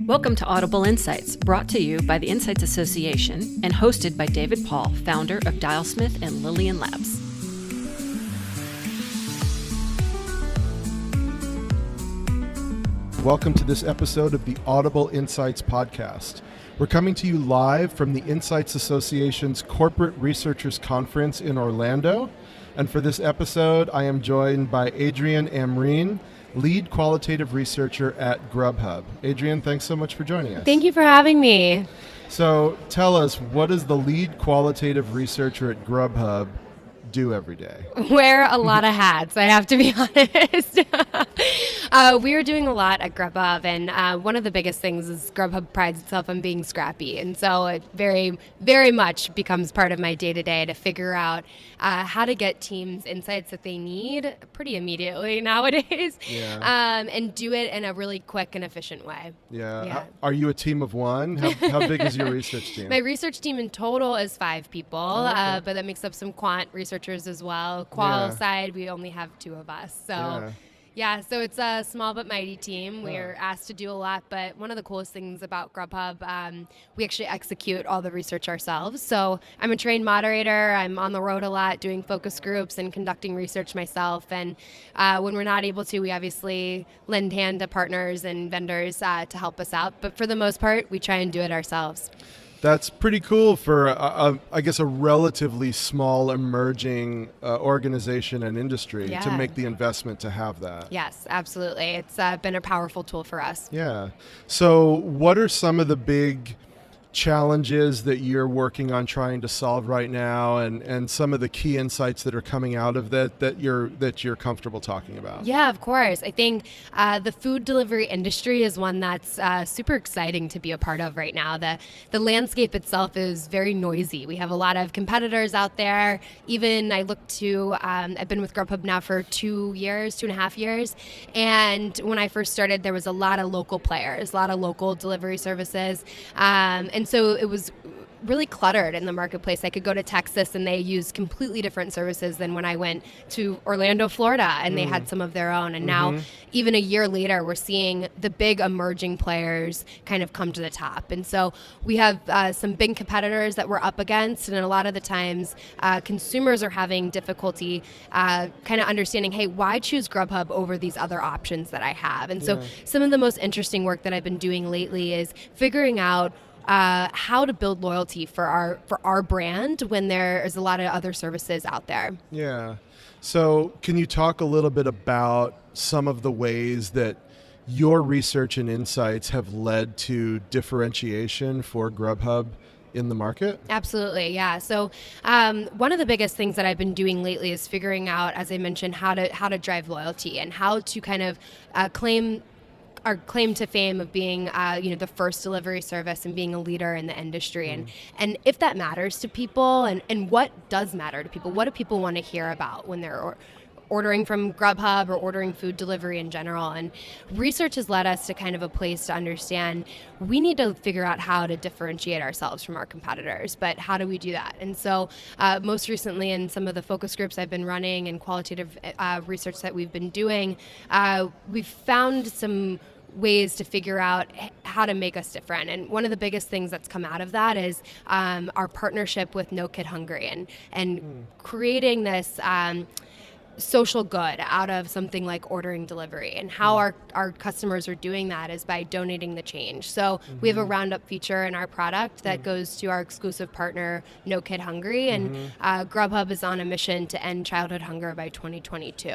Welcome to Audible Insights, brought to you by the Insights Association and hosted by David Paul, founder of Dialsmith and Lillian Labs. Welcome to this episode of the Audible Insights podcast. We're coming to you live from the Insights Association's Corporate Researchers Conference in Orlando. And for this episode, I am joined by Adrian Amrine, lead qualitative researcher at Grubhub. Adrian, thanks so much for joining us. Thank you for having me. So tell us, what does the lead qualitative researcher at Grubhub do every day? Wear a lot of hats, I have to be honest. We are doing a lot at Grubhub, and one of the biggest things is Grubhub prides itself on being scrappy, and so it very, very much becomes part of my day-to-day to figure out how to get teams insights that they need pretty immediately nowadays, and do it in a really quick and efficient way. Yeah. Are you a team of one? How big is your research team? My research team in total is 5 people, but that makes up some quant researchers as well. Qual side, we only have 2 of us. So so it's a small but mighty team. We're asked to do a lot, but one of the coolest things about Grubhub, we actually execute all the research ourselves. So I'm a trained moderator. I'm on the road a lot doing focus groups and conducting research myself. And when we're not able to, we obviously lend hand to partners and vendors to help us out. But for the most part, we try and do it ourselves. That's pretty cool for, I guess, a relatively small emerging organization and industry to make the investment to have that. Yes, absolutely. It's been a powerful tool for us. Yeah. So what are some of the big challenges that you're working on trying to solve right now, and some of the key insights that are coming out of that you're comfortable talking about? Yeah, of course. I think the food delivery industry is one that's super exciting to be a part of right now. The landscape itself is very noisy. We have a lot of competitors out there. Even I look to, I've been with Grubhub now for 2.5 years. And when I first started, there was a lot of local players, a lot of local delivery services. And so it was really cluttered in the marketplace. I could go to Texas and they used completely different services than when I went to Orlando, Florida, and they had some of their own. And now, even a year later, we're seeing the big emerging players kind of come to the top. And so we have some big competitors that we're up against, and a lot of the times consumers are having difficulty kind of understanding, hey, why choose Grubhub over these other options that I have? And so some of the most interesting work that I've been doing lately is figuring out how to build loyalty for our brand when there is a lot of other services out there. Yeah. So can you talk a little bit about some of the ways that your research and insights have led to differentiation for Grubhub in the market? Absolutely, yeah. So one of the biggest things that I've been doing lately is figuring out, as I mentioned, how to drive loyalty and how to kind of claim our claim to fame of being, the first delivery service and being a leader in the industry. And if that matters to people, and what does matter to people, what do people want to hear about when they're ordering from Grubhub or ordering food delivery in general. And research has led us to kind of a place to understand we need to figure out how to differentiate ourselves from our competitors, but how do we do that? And so most recently in some of the focus groups I've been running and qualitative research that we've been doing, we've found some ways to figure out how to make us different. And one of the biggest things that's come out of that is our partnership with No Kid Hungry and creating this social good out of something like ordering delivery. And how our customers are doing that is by donating the change. So we have a roundup feature in our product that goes to our exclusive partner, No Kid Hungry. And Grubhub is on a mission to end childhood hunger by 2022.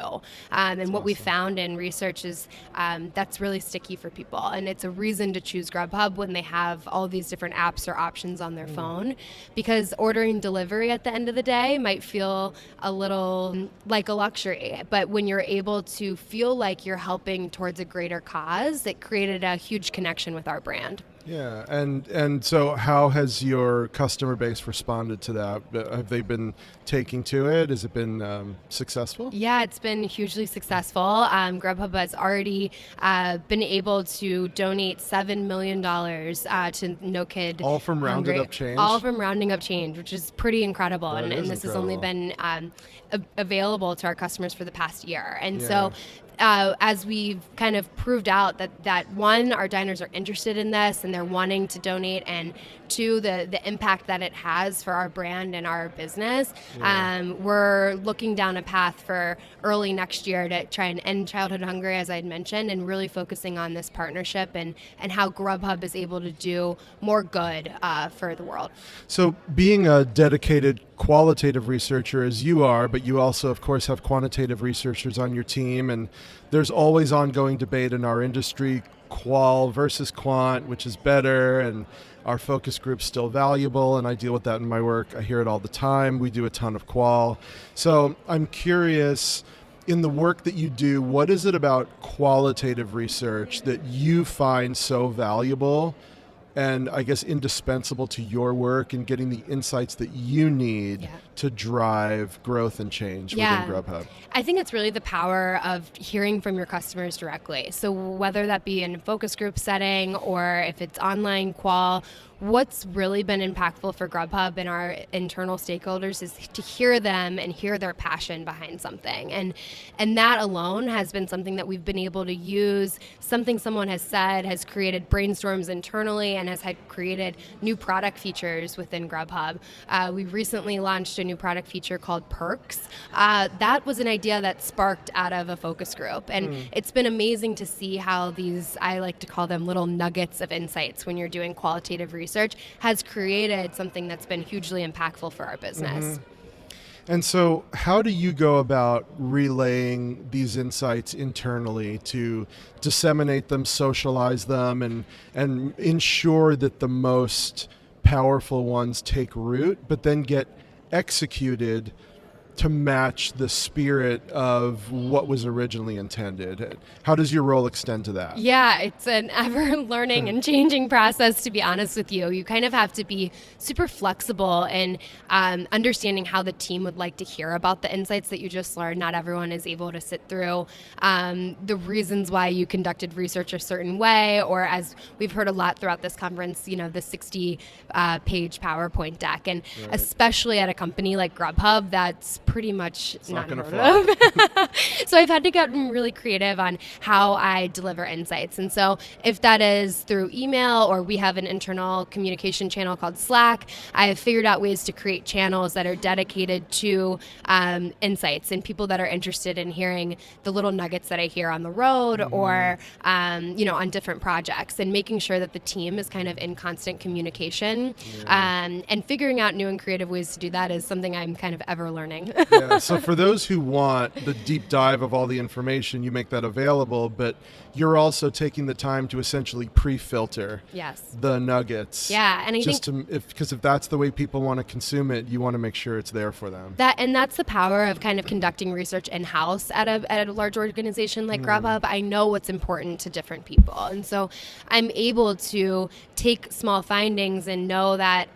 And what we found in research is that's really sticky for people. And it's a reason to choose Grubhub when they have all these different apps or options on their phone. Because ordering delivery at the end of the day might feel a little like a luxury. But when you're able to feel like you're helping towards a greater cause, it created a huge connection with our brand. Yeah, and so how has your customer base responded to that? Have they been taking to it? Has it been successful? Yeah, it's been hugely successful. Grubhub has already been able to donate $7 million to No Kid. All from rounded up change? All from rounding up change, which is pretty incredible. And this has only been available to our customers for the past year. And so as we've kind of proved out that one, our diners are interested in this and they're wanting to donate, and two, the impact that it has for our brand and our business, we're looking down a path for early next year to try and end childhood hunger, as I had mentioned, and really focusing on this partnership and how Grubhub is able to do more good for the world. So being a dedicated qualitative researcher as you are, but you also, of course, have quantitative researchers on your team, and there's always ongoing debate in our industry, qual versus quant, which is better, and our focus group's still valuable, and I deal with that in my work. I hear it all the time. We do a ton of qual. So I'm curious, in the work that you do, what is it about qualitative research that you find so valuable and I guess indispensable to your work in getting the insights that you need to drive growth and change within Grubhub? I think it's really the power of hearing from your customers directly. So whether that be in a focus group setting or if it's online qual, what's really been impactful for Grubhub and our internal stakeholders is to hear them and hear their passion behind something. And that alone has been something that we've been able to use. Something someone has said has created brainstorms internally and has had created new product features within Grubhub. We recently launched a new product feature called Perks. That was an idea that sparked out of a focus group. And it's been amazing to see how these, I like to call them little nuggets of insights when you're doing qualitative research, has created something that's been hugely impactful for our business. And so how do you go about relaying these insights internally to disseminate them, socialize them, and ensure that the most powerful ones take root, but then get executed to match the spirit of what was originally intended? How does your role extend to that? Yeah, it's an ever learning and changing process, to be honest with you. You kind of have to be super flexible in understanding how the team would like to hear about the insights that you just learned. Not everyone is able to sit through the reasons why you conducted research a certain way, or as we've heard a lot throughout this conference, the 60-page PowerPoint deck. And especially at a company like Grubhub, that's pretty much not heard of. So I've had to get really creative on how I deliver insights. And so if that is through email, or we have an internal communication channel called Slack, I have figured out ways to create channels that are dedicated to insights and people that are interested in hearing the little nuggets that I hear on the road or on different projects, and making sure that the team is kind of in constant communication. And figuring out new and creative ways to do that is something I'm kind of ever learning. So for those who want the deep dive of all the information, you make that available, but you're also taking the time to essentially pre-filter the nuggets. Yeah, and I just think because if that's the way people want to consume it, you want to make sure it's there for them. That's the power of kind of conducting research in-house at a large organization like Grubhub. I know what's important to different people, and so I'm able to take small findings and know that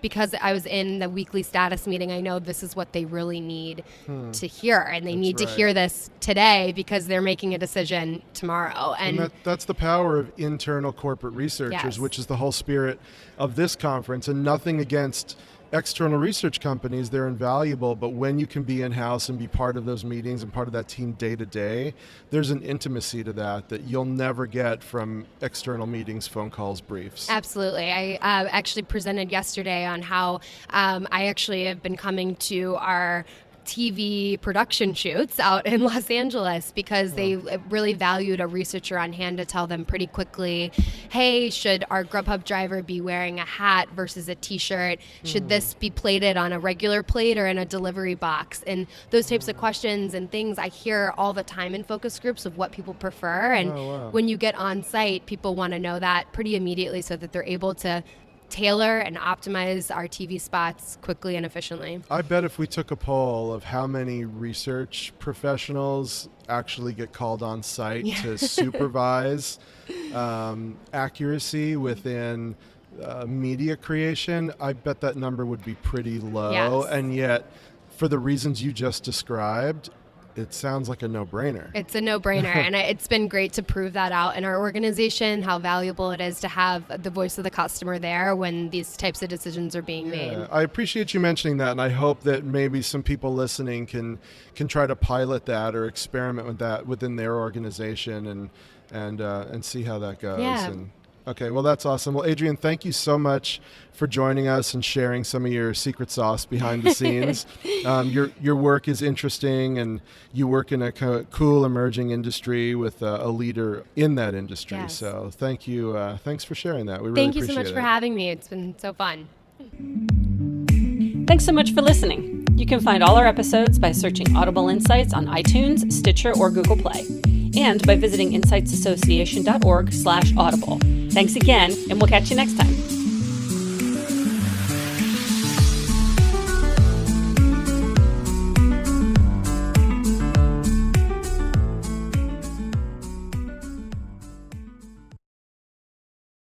because I was in the weekly status meeting, I know this is what they really need to hear, and they need to hear this today because they're making a decision tomorrow. And that's the power of internal corporate researchers, which is the whole spirit of this conference. And nothing against external research companies, they're invaluable, but when you can be in-house and be part of those meetings and part of that team day to day, there's an intimacy to that you'll never get from external meetings, phone calls, briefs. Absolutely. I actually presented yesterday on how I actually have been coming to our TV production shoots out in Los Angeles because they really valued a researcher on hand to tell them pretty quickly, hey, should our Grubhub driver be wearing a hat versus a t-shirt? Should this be plated on a regular plate or in a delivery box? And those types of questions and things I hear all the time in focus groups of what people prefer. And when you get on site, people want to know that pretty immediately so that they're able to tailor and optimize our TV spots quickly and efficiently. I bet if we took a poll of how many research professionals actually get called on site to supervise accuracy within media creation, I bet that number would be pretty low. And yet, for the reasons you just described, it sounds like a no-brainer. It's a no-brainer, and it's been great to prove that out in our organization, how valuable it is to have the voice of the customer there when these types of decisions are being made. I appreciate you mentioning that, and I hope that maybe some people listening can try to pilot that or experiment with that within their organization and see how that goes. Yeah. Okay, well, that's awesome. Well, Adrian, thank you so much for joining us and sharing some of your secret sauce behind the scenes. Your work is interesting, and you work in a kind of cool emerging industry with a leader in that industry. Yes. So thank you. Thanks for sharing that. We really Thank you appreciate so much it. for having me. It's been so fun. Thanks so much for listening. You can find all our episodes by searching Audible Insights on iTunes, Stitcher, or Google Play, and by visiting insightsassociation.org/audible. Thanks again, and we'll catch you next time.